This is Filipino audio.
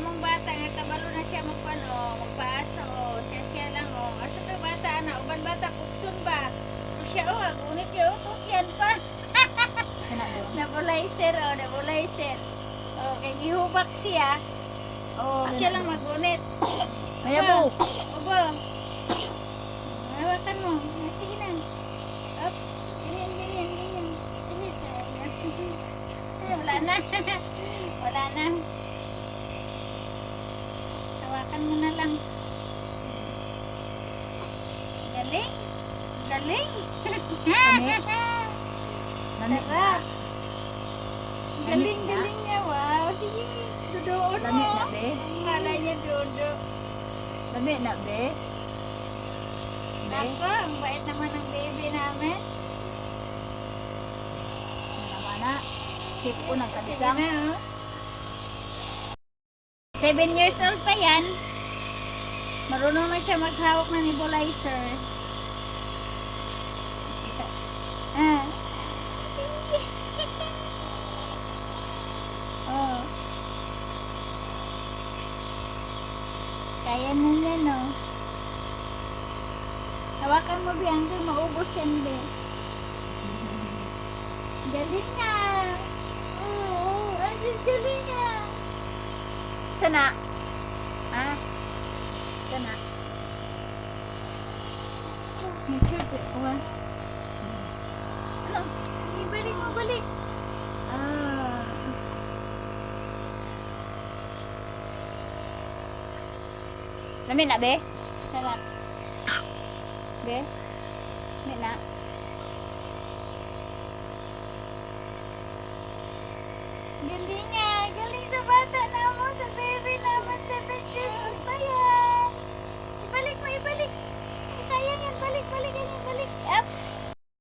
among bata nga kabalo na siya magpano, magpaaso, siya lang asa ka bata na uban bata pukson ba? O siya agunit yo tukyan pa. Nebulizer nebulizer. Kay gihubak siya. Siya lang magunit. Mayabo. Obo. Hawakan mo. Sige na. Up. Ganyan. Wala na. Wala na. Hawakan mo na lang. Galing. Galing. Sarap. Galing niya. Wow. Sige. Dodoon mo. Lami na, be. Kala niya dodo. Lami na, be. Nako, ang bait naman ng baby namin. Naman na. Sip ko ng Sige kabisang. na, 7 years old pa yan. Marunong na siya maghawak ng nebulizer. Ah. Oh. Kaya na niya, no? Hawakan mo, Bianca. Maubos yan, Be. Galing nga. Galing nga. Sana. Ha? Sana. Ano? Ibalik mo, balik. Lami na, be. Sarap. Be. Lami na. Galing nga. Galing sa bata.